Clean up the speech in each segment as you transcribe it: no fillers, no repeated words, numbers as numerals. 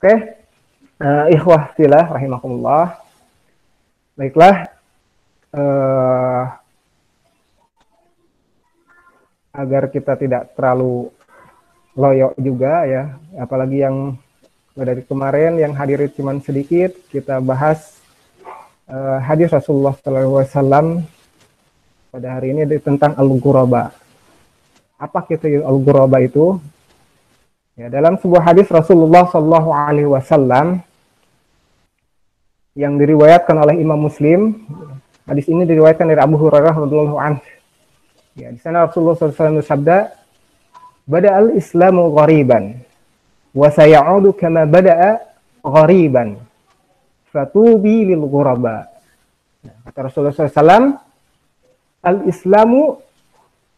Oke, ikhwah fillah rahimakumullah. Baiklah, agar kita tidak terlalu loyo juga ya, apalagi yang dari kemarin yang hadir cuma sedikit, kita bahas hadis Rasulullah SAW pada hari ini tentang al-ghuraba. Apa itu al-ghuraba itu? Ya, dalam sebuah hadis Rasulullah SAW yang diriwayatkan oleh Imam Muslim, hadis ini diriwayatkan dari Abu Hurairah radhiyallahu anhu. Ya, di sana Rasulullah SAW bersabda, "Bada'al Islamu ghariban, wa sayaudu kama bada'a ghariban, fatubi lil ghuraba." Nah, kata Rasulullah SAW, al-Islamu,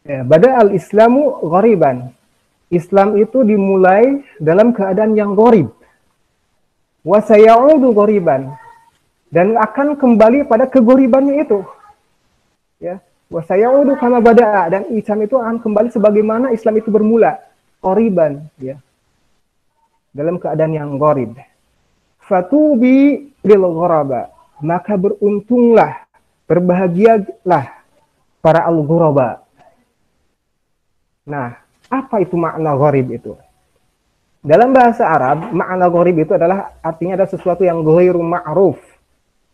ya, bada'al Islamu ghariban. Islam itu dimulai dalam keadaan yang gharib. Wa sayaudu ghariban, dan akan kembali pada kegoribannya itu. Ya, wa sayaudu kama bada'a, dan Islam itu akan kembali sebagaimana Islam itu bermula, ghariban, ya. Dalam keadaan yang gharib. Fatubi lil ghuraba, maka beruntunglah, berbahagialah para al-ghuraba. Nah, apa itu makna gharib itu? Dalam bahasa Arab, makna gharib itu adalah artinya ada sesuatu yang ghairu ma'ruf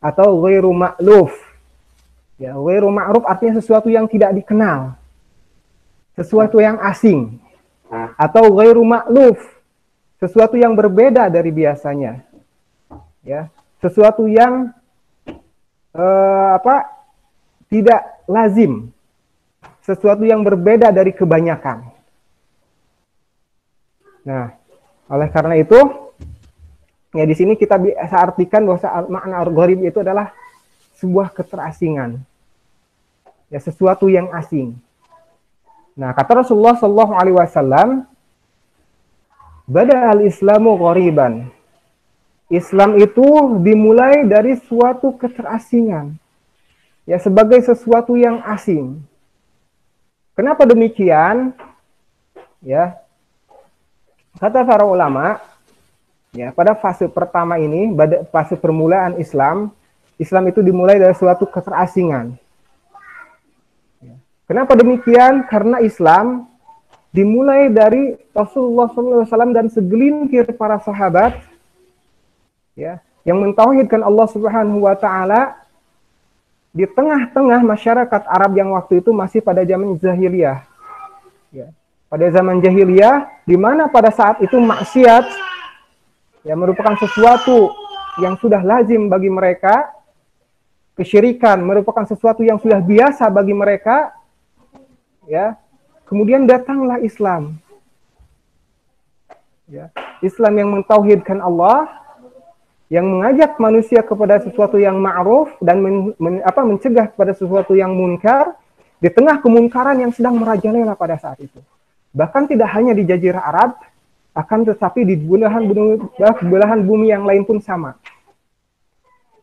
atau ghairu ma'luf. Ya, ghairu ma'ruf artinya sesuatu yang tidak dikenal, sesuatu yang asing, atau ghairu ma'luf, sesuatu yang berbeda dari biasanya. Ya, sesuatu yang tidak lazim, sesuatu yang berbeda dari kebanyakan. Nah, oleh karena itu, ya di sini kita bisa artikan bahwa makna gharib itu adalah sebuah keterasingan, ya, sesuatu yang asing. Nah, kata Rasulullah SAW, "Bada al-Islamu ghariban." Islam itu dimulai dari suatu keterasingan, ya, sebagai sesuatu yang asing. Kenapa demikian? Ya, kata para ulama, ya, pada fase pertama ini, pada fase permulaan Islam, Islam itu dimulai dari suatu keterasingan. Ya. Kenapa demikian? Karena Islam dimulai dari Rasulullah SAW dan segelintir para sahabat, ya, yang mentauhidkan Allah Subhanahu wa Ta'ala di tengah-tengah masyarakat Arab yang waktu itu masih pada zaman jahiliyah. Ya. Pada zaman jahiliyah, di mana pada saat itu maksiat, ya, merupakan sesuatu yang sudah lazim bagi mereka, kesyirikan merupakan sesuatu yang sudah biasa bagi mereka, ya. Kemudian datanglah Islam, ya. Islam yang mentauhidkan Allah, yang mengajak manusia kepada sesuatu yang ma'ruf dan mencegah kepada sesuatu yang munkar di tengah kemungkaran yang sedang merajalela pada saat itu. Bahkan tidak hanya di Jazirah Arab, akan tetapi di belahan bumi yang lain pun sama.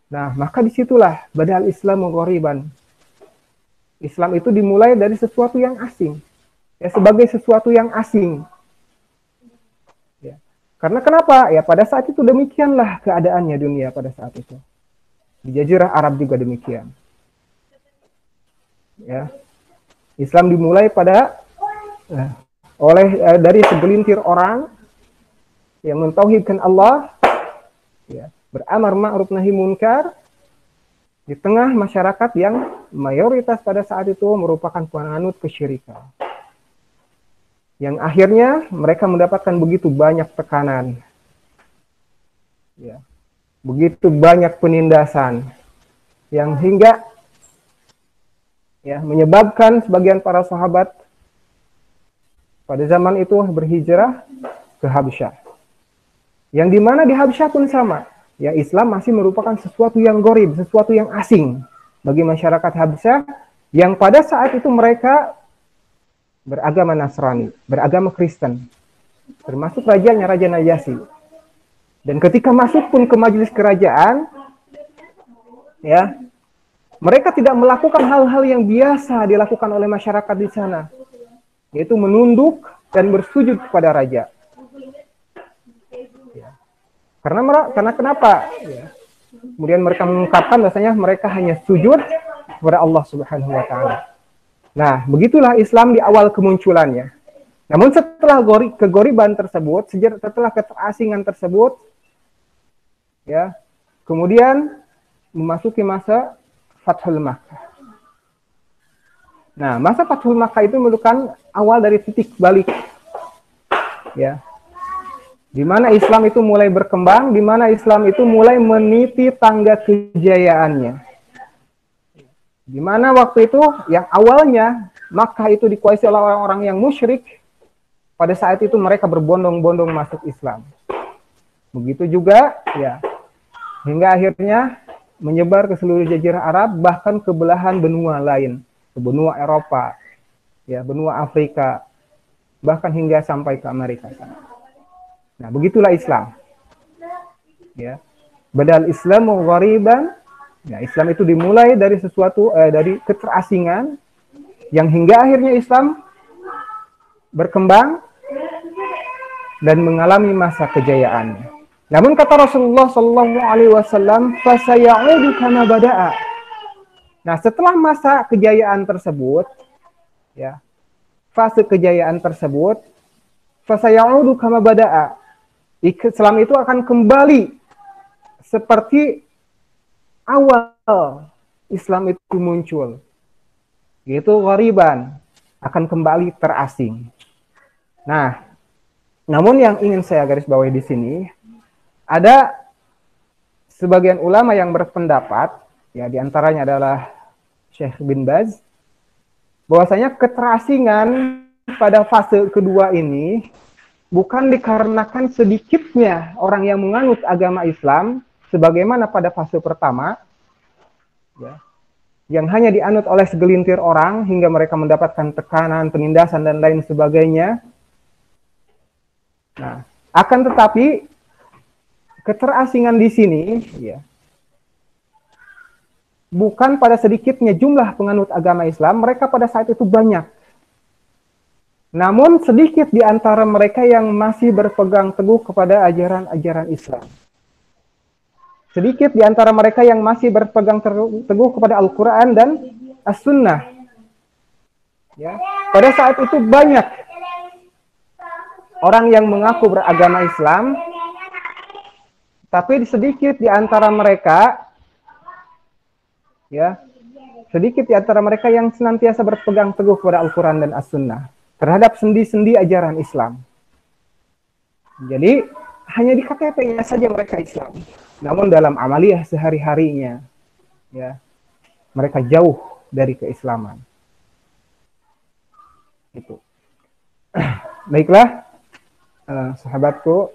Nah, maka disitulah badal Islamu ghariban. Islam itu dimulai dari sesuatu yang asing, ya, sebagai sesuatu yang asing. Ya. Karena kenapa? Ya, pada saat itu demikianlah keadaannya dunia pada saat itu. Di Jazirah Arab juga demikian. Ya. Islam dimulai dari segelintir orang yang mentauhidkan Allah, ya, beramar ma'ruf nahi munkar di tengah masyarakat yang mayoritas pada saat itu merupakan penganut kesyirikan. Yang akhirnya mereka mendapatkan begitu banyak tekanan, ya, begitu banyak penindasan, yang hingga, ya, menyebabkan sebagian para sahabat pada zaman itu berhijrah ke Habsyah. Yang dimana di Habsyah pun sama. Ya, Islam masih merupakan sesuatu yang gharib, sesuatu yang asing bagi masyarakat Habsyah, yang pada saat itu mereka beragama Nasrani, beragama Kristen. Termasuk rajanya, Raja Najasyi. Dan ketika masuk pun ke majelis kerajaan, ya, mereka tidak melakukan hal-hal yang biasa dilakukan oleh masyarakat di sana, yaitu menunduk dan bersujud kepada raja. Ya. Karena kenapa? Ya. Kemudian mereka mengungkapkan bahasanya mereka hanya sujud kepada Allah Subhanahu wa taala. Nah, begitulah Islam di awal kemunculannya. Namun setelah kegoriban tersebut, setelah keterasingan tersebut, ya, kemudian memasuki masa Fathul Makkah. Nah, masa Fathul Makkah itu merupakan awal dari titik balik, ya, di mana Islam itu mulai berkembang, di mana Islam itu mulai meniti tangga kejayaannya. Di mana waktu itu yang awalnya Makkah itu dikuasai oleh orang-orang yang musyrik, pada saat itu mereka berbondong-bondong masuk Islam. Begitu juga, ya, hingga akhirnya menyebar ke seluruh jazirah Arab, bahkan ke belahan benua lain, ke benua Eropa, ya, benua Afrika, bahkan hingga sampai ke Amerika. Nah, begitulah Islam. Ya. Badal Islamu ghariban. Ya, Islam itu dimulai dari sesuatu dari keterasingan yang hingga akhirnya Islam berkembang dan mengalami masa kejayaannya. Namun kata Rasulullah Shallallahu Alaihi Wasallam, "Fasayaudu kama bada'a." Nah, setelah masa kejayaan tersebut, ya, fase kejayaan tersebut, fasayaudu kama bada'a. Islam itu akan kembali seperti awal Islam itu muncul, yaitu ghariban, akan kembali terasing. Nah, namun yang ingin saya garis bawahi di sini, ada sebagian ulama yang berpendapat, ya, diantaranya adalah Syekh bin Baz, bahwasanya keterasingan pada fase kedua ini bukan dikarenakan sedikitnya orang yang menganut agama Islam, sebagaimana pada fase pertama, ya, yang hanya dianut oleh segelintir orang hingga mereka mendapatkan tekanan, penindasan, dan lain sebagainya. Nah, akan tetapi keterasingan di sini, ya, bukan pada sedikitnya jumlah penganut agama Islam, mereka pada saat itu banyak. Namun sedikit di antara mereka yang masih berpegang teguh kepada ajaran-ajaran Islam. Sedikit di antara mereka yang masih berpegang teguh kepada Al-Quran dan As-Sunnah. Ya. Pada saat itu banyak orang yang mengaku beragama Islam, tapi sedikit di antara mereka, ya, sedikit di antara mereka yang senantiasa berpegang teguh kepada Al-Quran dan As-Sunnah terhadap sendi-sendi ajaran Islam. Jadi hanya di KTP-nya saja mereka Islam, namun dalam amaliyah sehari-harinya, ya, mereka jauh dari keislaman. Itu. Baiklah, sahabatku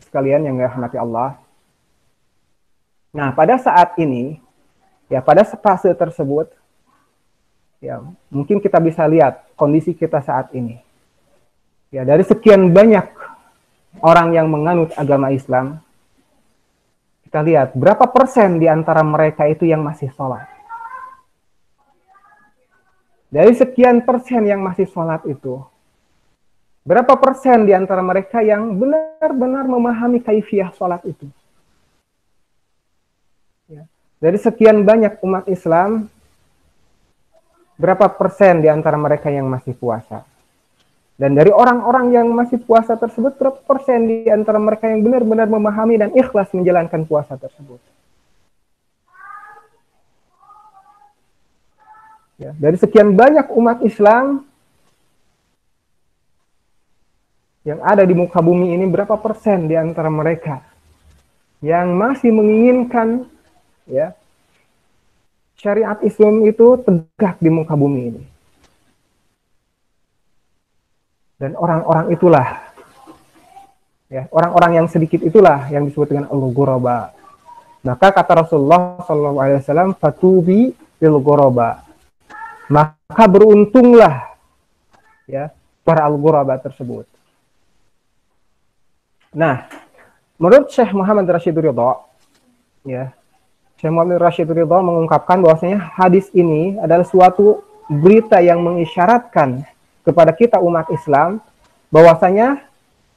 sekalian yang dirahmati Allah. Nah, pada saat ini, ya, pada fase tersebut, ya, mungkin kita bisa lihat kondisi kita saat ini. Ya, dari sekian banyak orang yang menganut agama Islam, kita lihat berapa persen di antara mereka itu yang masih sholat. Dari sekian persen yang masih sholat itu, berapa persen di antara mereka yang benar-benar memahami kaifiyah sholat itu? Ya. Dari sekian banyak umat Islam, berapa persen di antara mereka yang masih puasa? Dan dari orang-orang yang masih puasa tersebut, berapa persen di antara mereka yang benar-benar memahami dan ikhlas menjalankan puasa tersebut? Ya, dari sekian banyak umat Islam yang ada di muka bumi ini, berapa persen di antara mereka yang masih menginginkan, ya, syariat Islam itu tegak di muka bumi ini? Dan orang-orang itulah, ya, orang-orang yang sedikit itulah yang disebut dengan al-ghuraba. Maka kata Rasulullah SAW, "Fatubi lil ghuraba." Maka beruntunglah, ya, para al-ghuraba tersebut. Nah, menurut Syekh Muhammad Rashid Ridha, ya, Syekh Muhammad Rashid Ridha mengungkapkan bahwasanya hadis ini adalah suatu berita yang mengisyaratkan kepada kita umat Islam bahwasanya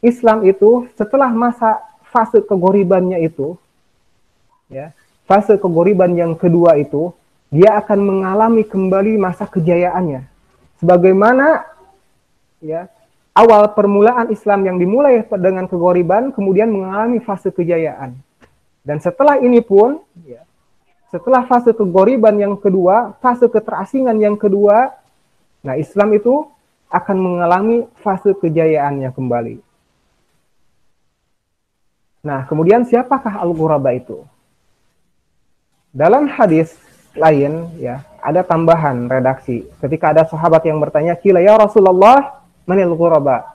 Islam itu setelah masa fase kegoribannya itu, ya, fase kegoriban yang kedua itu, dia akan mengalami kembali masa kejayaannya. Sebagaimana ya awal permulaan Islam yang dimulai dengan kegoriban, kemudian mengalami fase kejayaan. Dan setelah ini pun, ya, setelah fase kegoriban yang kedua, fase keterasingan yang kedua, nah Islam itu akan mengalami fase kejayaannya kembali. Nah, kemudian siapakah al-ghuraba itu? Dalam hadis lain, ya, ada tambahan redaksi. Ketika ada sahabat yang bertanya, "Qila ya Rasulullah, manil ghuraba?"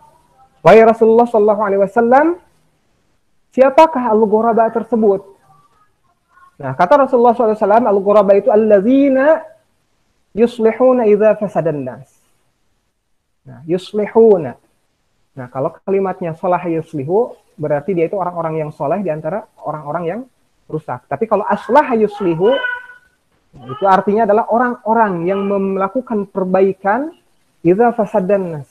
Wahai Rasulullah sallallahu alaihi wasallam, siapakah al-ghuraba tersebut? Nah, kata Rasulullah SAW, al-ghuraba itu allazina yuslihuna idza fasadan nas. Nah, yuslihuna. Nah, kalau kalimatnya salah yuslihu, berarti dia itu orang-orang yang soleh di antara orang-orang yang rusak. Tapi kalau aslah yuslihu, itu artinya adalah orang-orang yang melakukan perbaikan idza fasadan nas.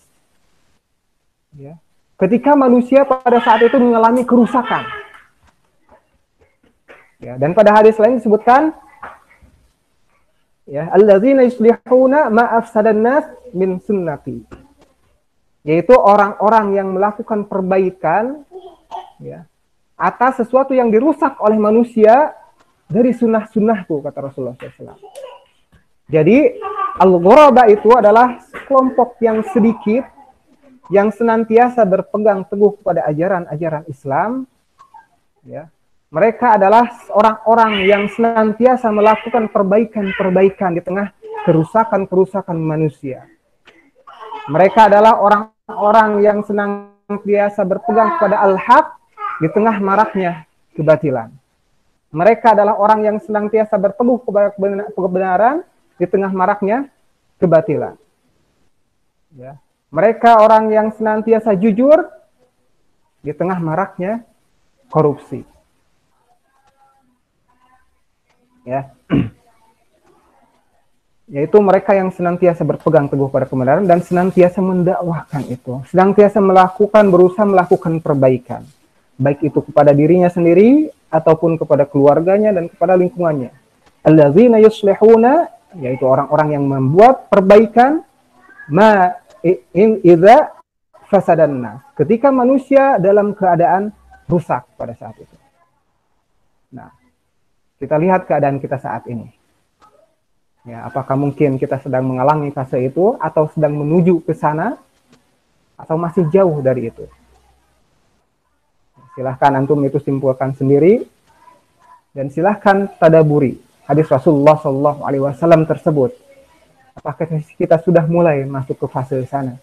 Ya. Ketika manusia pada saat itu mengalami kerusakan. Ya, dan pada hadis lain disebutkan, ya, allazina yuslihuna ma afsadan nas min sunnati. Yaitu orang-orang yang melakukan perbaikan, ya, atas sesuatu yang dirusak oleh manusia dari sunnah-sunnahku, kata Rasulullah SAW. Jadi al-ghuraba itu adalah kelompok yang sedikit yang senantiasa berpegang teguh kepada ajaran-ajaran Islam, ya. Mereka adalah orang-orang yang senantiasa melakukan perbaikan-perbaikan di tengah kerusakan-kerusakan manusia. Mereka adalah orang-orang yang senantiasa berpegang kepada al-haq di tengah maraknya kebatilan. Mereka adalah orang yang senantiasa berteguh kepada kebenaran di tengah maraknya kebatilan. Ya. Mereka orang yang senantiasa jujur di tengah maraknya korupsi. Ya. Yaitu mereka yang senantiasa berpegang teguh pada kebenaran dan senantiasa mendakwahkan itu, senantiasa berusaha melakukan perbaikan, baik itu kepada dirinya sendiri ataupun kepada keluarganya dan kepada lingkungannya. Allazina yuslihuna, yaitu orang-orang yang membuat perbaikan, ma in idza fasadan nas, ketika manusia dalam keadaan rusak pada saat itu. Nah, kita lihat keadaan kita saat ini. Ya, apakah mungkin kita sedang mengalami fase itu atau sedang menuju ke sana atau masih jauh dari itu? Silahkan antum itu simpulkan sendiri dan silahkan tadaburi hadis Rasulullah SAW tersebut. Apakah kita sudah mulai masuk ke fase sana?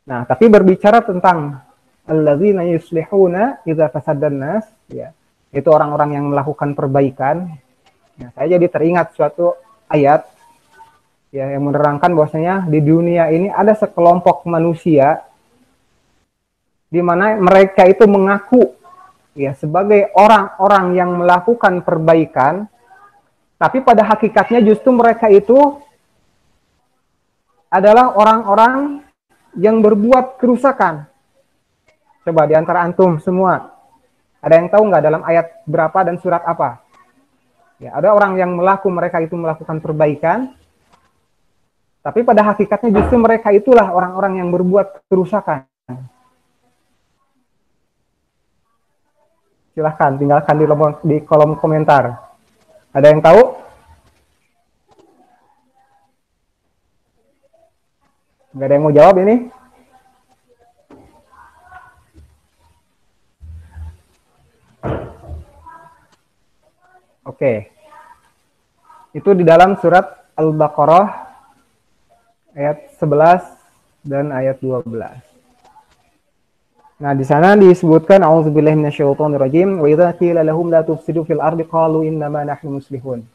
Nah, tapi berbicara tentang allazina yuslihuna idza fasadan nas, ya, itu orang-orang yang melakukan perbaikan. Nah, saya jadi teringat suatu ayat, ya, yang menerangkan bahwasanya di dunia ini ada sekelompok manusia di mana mereka itu mengaku, ya, sebagai orang-orang yang melakukan perbaikan, tapi pada hakikatnya justru mereka itu adalah orang-orang yang berbuat kerusakan. Coba di antara antum semua, ada yang tahu nggak dalam ayat berapa dan surat apa? Ya, ada orang yang mereka itu melakukan perbaikan, tapi pada hakikatnya justru mereka itulah orang-orang yang berbuat kerusakan. Silahkan tinggalkan di kolom komentar. Ada yang tahu? Nggak ada yang mau jawab ini? Oke. Itu di dalam surat Al-Baqarah ayat 11 dan ayat 12. Nah, di sana disebutkan a'udzubillahi minasyaitonirrajim wa idza qila lahum la tufsidu fil ardi qalu innama nahnu muslihun.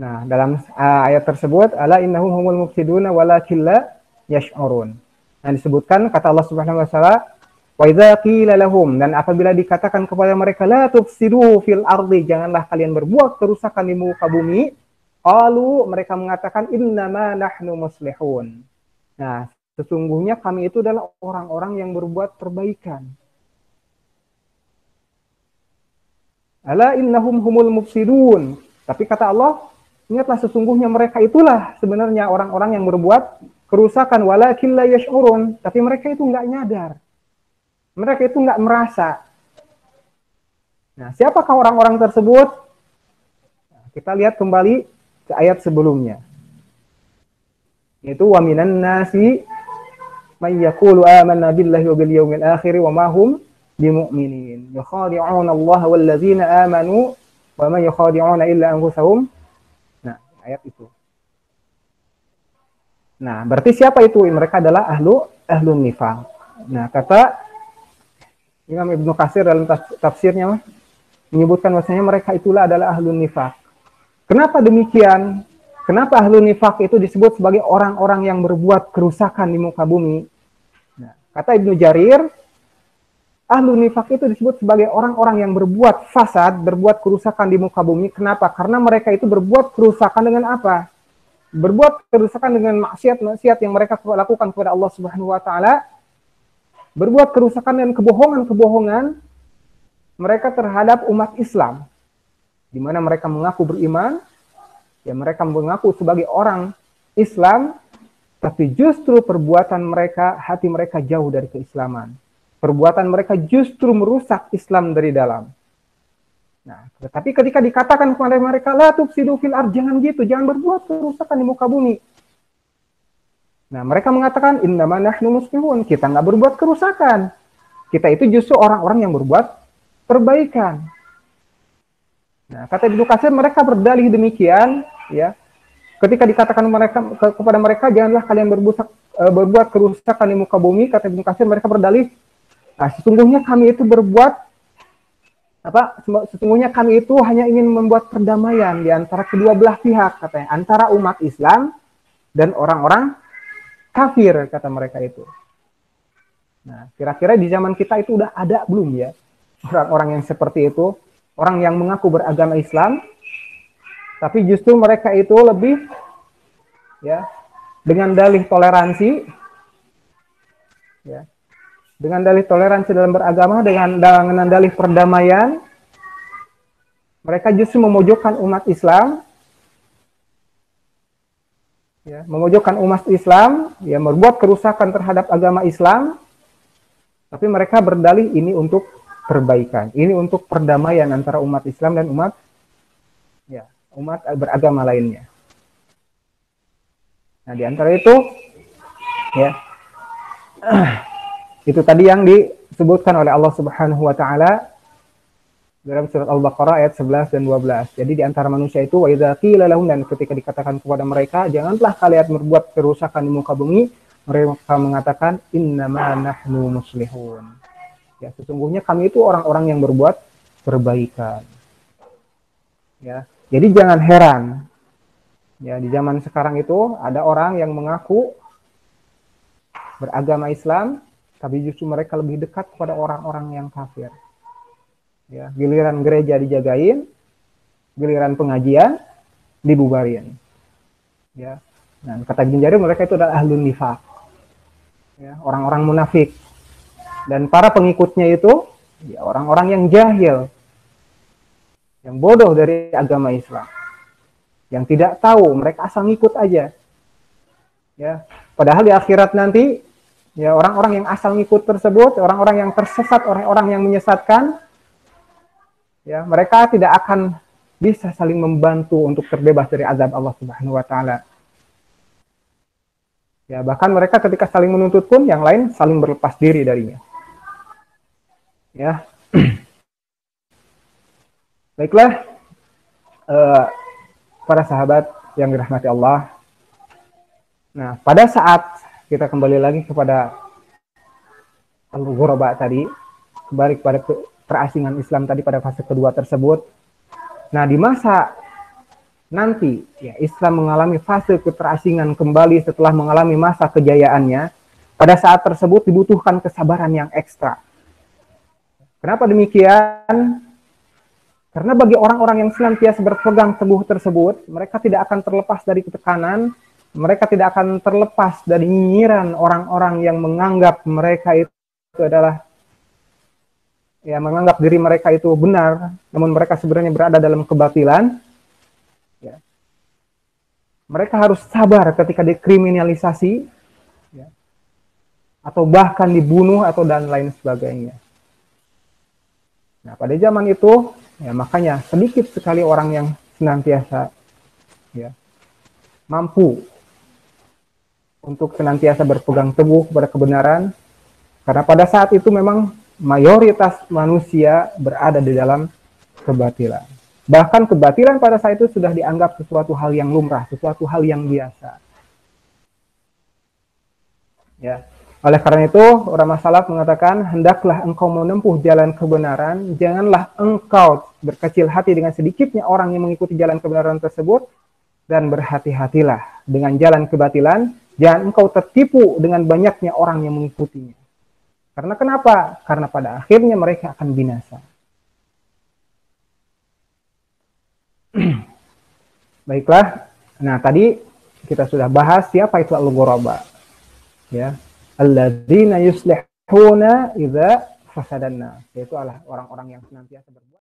Nah, dalam ayat tersebut ala innahum humul mufsiduna walakin la yash'urun. Nah, disebutkan kata Allah Subhanahu wa taala wa idza qila lahum, dan apabila dikatakan kepada mereka la tufsidu fil ardi, janganlah kalian berbuat kerusakan di muka bumi, qalu, mereka mengatakan innama nahnu muslihun. Nah, Sesungguhnya kami itu adalah orang-orang yang berbuat perbaikan. Ala innahum humul mufsidun. Tapi kata Allah, ingatlah sesungguhnya mereka itulah sebenarnya orang-orang yang berbuat kerusakan, walakin la yash'urun. Tapi mereka itu nggak nyadar. Mereka itu nggak merasa. Nah, siapakah orang-orang tersebut? Nah, kita lihat kembali ke ayat sebelumnya. Yaitu wa minan nasi may yaqulu amanna billahi wa bil yaumil akhir wa ma hum bimu'minin. Yukhadi'una Allah wal ladzina amanu wa ma yukhadi'una illa anfusahum. Nah, ayat itu. Nah, berarti siapa itu? Mereka adalah ahlun nifaq. Nah, kata Imam Ibnu Katsir dalam tafsirnya menyebutkan bahwasanya mereka itulah adalah ahlun nifaq. Kenapa demikian? Kenapa ahlun nifaq itu disebut sebagai orang-orang yang berbuat kerusakan di muka bumi? Nah, kata Ibnu Jarir, ahlun nifaq itu disebut sebagai orang-orang yang berbuat fasad, berbuat kerusakan di muka bumi. Kenapa? Karena mereka itu berbuat kerusakan dengan apa? Berbuat kerusakan dengan maksiat-maksiat yang mereka lakukan kepada Allah Subhanahu wa taala. Berbuat kerusakan dan kebohongan-kebohongan mereka terhadap umat Islam, di mana mereka mengaku beriman, ya mereka mengaku sebagai orang Islam, tapi justru perbuatan mereka, hati mereka jauh dari keislaman. Perbuatan mereka justru merusak Islam dari dalam. Nah, tetapi ketika dikatakan kepada mereka, la tufsidu fil ardh, jangan gitu, jangan berbuat kerusakan di muka bumi. Nah, mereka mengatakan, innama nahnu muslihun, kita nggak berbuat kerusakan. Kita itu justru orang-orang yang berbuat perbaikan. Nah, kata Ibnu Katsir, mereka berdalih demikian, ya. Ketika dikatakan kepada mereka, janganlah kalian berbuat kerusakan di muka bumi, kata Ibnu Katsir, mereka berdalih, nah, sesungguhnya kami itu sesungguhnya kami itu hanya ingin membuat perdamaian di antara kedua belah pihak, katanya, antara umat Islam dan orang-orang kafir, kata mereka itu. Nah, kira-kira di zaman kita itu udah ada belum ya orang-orang yang seperti itu, orang yang mengaku beragama Islam, tapi justru mereka itu lebih, ya, dengan dalih toleransi, ya, dengan dalih toleransi dalam beragama, dengan dalih perdamaian, mereka justru memojokkan umat Islam, ya, memojokkan umat Islam, ya, membuat kerusakan terhadap agama Islam, tapi mereka berdalih ini untuk perbaikan, ini untuk perdamaian antara umat Islam dan umat beragama lainnya. Nah, di antara itu, ya, itu tadi yang disebutkan oleh Allah Subhanahu wa taala dalam surat Al-Baqarah ayat 11 dan 12. Jadi di antara manusia itu, wa idza qila lahum, dan ketika dikatakan kepada mereka, janganlah kalian berbuat kerusakan di muka bumi, mereka mengatakan, innama nahnu muslihun. Ya, sesungguhnya kami itu orang-orang yang berbuat perbaikan. Ya, jadi jangan heran. Ya, di zaman sekarang itu ada orang yang mengaku beragama Islam, tapi justru mereka lebih dekat kepada orang-orang yang kafir. Ya, giliran gereja dijagain, giliran pengajian dibubarin. Ya, dan kata Ibnu Jarir, mereka itu adalah ahlun nifaq. Ya, orang-orang munafik. Dan para pengikutnya itu, ya, orang-orang yang jahil, yang bodoh dari agama Islam, yang tidak tahu, mereka asal ngikut aja. Ya, padahal di akhirat nanti, ya, orang-orang yang asal ngikut tersebut, orang-orang yang tersesat, orang-orang yang menyesatkan, ya, mereka tidak akan bisa saling membantu untuk terbebas dari azab Allah Subhanahu wa taala. Ya, bahkan mereka ketika saling menuntut pun yang lain saling berlepas diri darinya. Ya. Baiklah, para sahabat yang dirahmati Allah. Nah, pada saat kita kembali lagi kepada al-ghuraba tadi, kembali kepada perasingan Islam tadi pada fase kedua tersebut. Nah, di masa nanti, ya, Islam mengalami fase keterasingan kembali setelah mengalami masa kejayaannya. Pada saat tersebut dibutuhkan kesabaran yang ekstra. Kenapa demikian? Karena bagi orang-orang yang senantiasa berpegang teguh tersebut, mereka tidak akan terlepas dari ketekanan, mereka tidak akan terlepas dari nyinyiran orang-orang yang menganggap mereka itu adalah, ya, menganggap diri mereka itu benar, namun mereka sebenarnya berada dalam kebatilan. Ya. Mereka harus sabar ketika dikriminalisasi, ya, atau bahkan dibunuh atau dan lain sebagainya. Nah, pada zaman itu, ya, makanya sedikit sekali orang yang senantiasa, ya, mampu untuk senantiasa berpegang teguh pada kebenaran, karena pada saat itu memang mayoritas manusia berada di dalam kebatilan. Bahkan kebatilan pada saat itu sudah dianggap sesuatu hal yang lumrah, sesuatu hal yang biasa. Ya. Oleh karena itu, ulama salaf mengatakan, hendaklah engkau menempuh jalan kebenaran, janganlah engkau berkecil hati dengan sedikitnya orang yang mengikuti jalan kebenaran tersebut, dan berhati-hatilah dengan jalan kebatilan, jangan engkau tertipu dengan banyaknya orang yang mengikutinya. Karena kenapa? Karena pada akhirnya mereka akan binasa. Baiklah, nah tadi kita sudah bahas siapa itu al-ghuraba. Ya, alladzina yuslihuna idza fasadanna, yaitu adalah orang-orang yang senantiasa berbuat